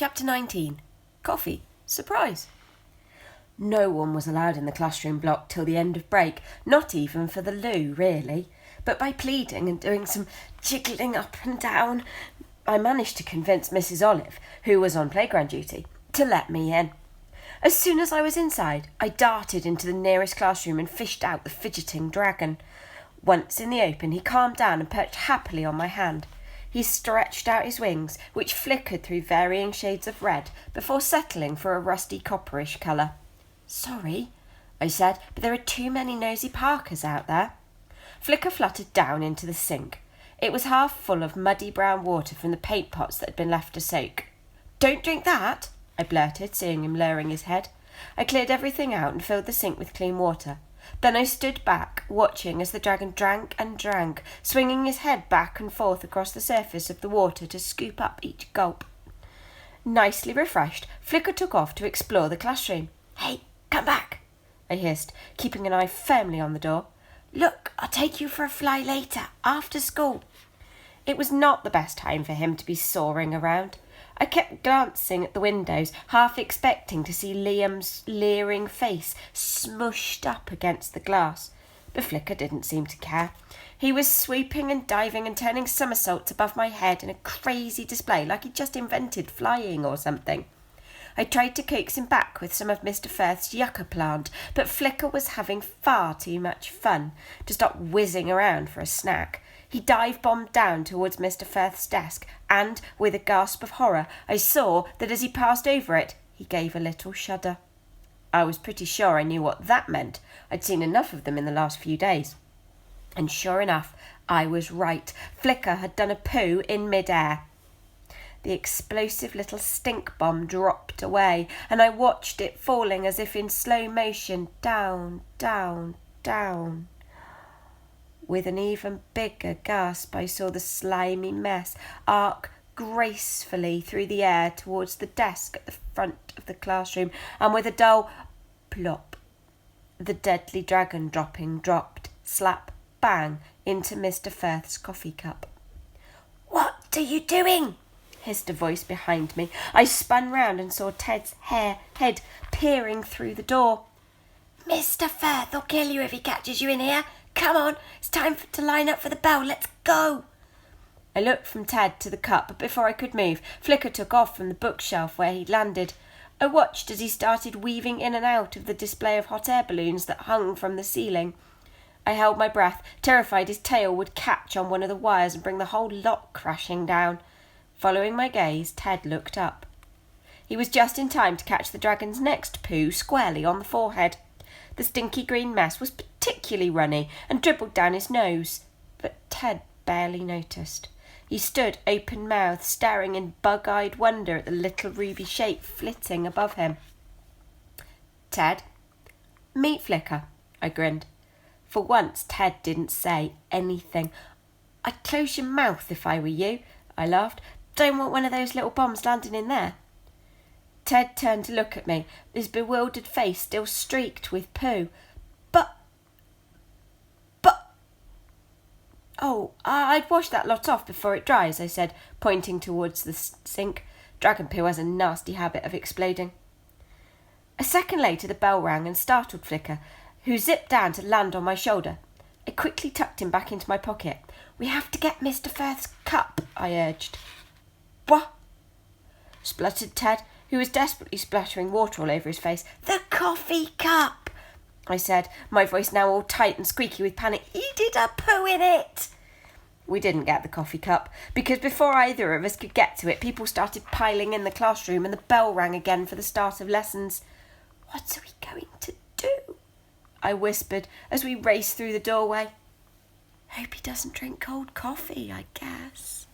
Chapter 19. Coffee. Surprise. No one was allowed in the classroom block till the end of break, not even for the loo, really. But by pleading and doing some jiggling up and down, I managed to convince Mrs. Olive, who was on playground duty, to let me in. As soon as I was inside, I darted into the nearest classroom and fished out the fidgeting dragon. Once in the open, he calmed down and perched happily on my hand. He stretched out his wings, which flickered through varying shades of red, before settling for a rusty copperish colour. "Sorry," I said, "but there are too many nosy Parkers out there." Flicker fluttered down into the sink. It was half full of muddy brown water from the paint pots that had been left to soak. "Don't drink that," I blurted, seeing him lowering his head. I cleared everything out and filled the sink with clean water. Then I stood back, watching as the dragon drank and drank, swinging his head back and forth across the surface of the water to scoop up each gulp. Nicely refreshed, Flicker took off to explore the classroom. "Hey, come back," I hissed, keeping an eye firmly on the door. "Look, I'll take you for a fly later, after school." It was not the best time for him to be soaring around. I kept glancing at the windows, half expecting to see Liam's leering face smushed up against the glass. But Flicker didn't seem to care. He was swooping and diving and turning somersaults above my head in a crazy display, like he'd just invented flying or something. I tried to coax him back with some of Mr. Firth's yucca plant, but Flicker was having far too much fun to stop whizzing around for a snack. He dive-bombed down towards Mr. Firth's desk, and, with a gasp of horror, I saw that as he passed over it, he gave a little shudder. I was pretty sure I knew what that meant. I'd seen enough of them in the last few days. And sure enough, I was right. Flicker had done a poo in mid-air. The explosive little stink bomb dropped away, and I watched it falling as if in slow motion, down, down, down. With an even bigger gasp, I saw the slimy mess arc gracefully through the air towards the desk at the front of the classroom, and with a dull plop, the deadly dragon dropped, slap, bang, into Mr. Firth's coffee cup. "What are you doing?" hissed a voice behind me. I spun round and saw Ted's head peering through the door. "Mr. Firth will kill you if he catches you in here. Come on, it's time to line up for the bell. Let's go." I looked from Ted to the cup, but before I could move, Flicker took off from the bookshelf where he'd landed. I watched as he started weaving in and out of the display of hot air balloons that hung from the ceiling. I held my breath, terrified his tail would catch on one of the wires and bring the whole lot crashing down. Following my gaze, Ted looked up. He was just in time to catch the dragon's next poo squarely on the forehead. The stinky green mess was particularly runny and dribbled down his nose, but Ted barely noticed. He stood open-mouthed, staring in bug-eyed wonder at the little ruby shape flitting above him. "Ted, meet Flicker," I grinned. For once, Ted didn't say anything. "I'd close your mouth if I were you," I laughed. "Don't want one of those little bombs landing in there." Ted turned to look at me, his bewildered face still streaked with poo. But... "Oh, I'd wash that lot off before it dries," I said, pointing towards the sink. Dragon poo has a nasty habit of exploding. A second later, the bell rang and startled Flicker, who zipped down to land on my shoulder. I quickly tucked him back into my pocket. "We have to get Mr. Firth's cup," I urged. "What?" spluttered Ted, who was desperately splattering water all over his face. "The coffee cup," I said, my voice now all tight and squeaky with panic. "He did a poo in it." We didn't get the coffee cup, because before either of us could get to it, people started piling in the classroom and the bell rang again for the start of lessons. "What are we going to do?" I whispered as we raced through the doorway. "Hope he doesn't drink cold coffee, I guess."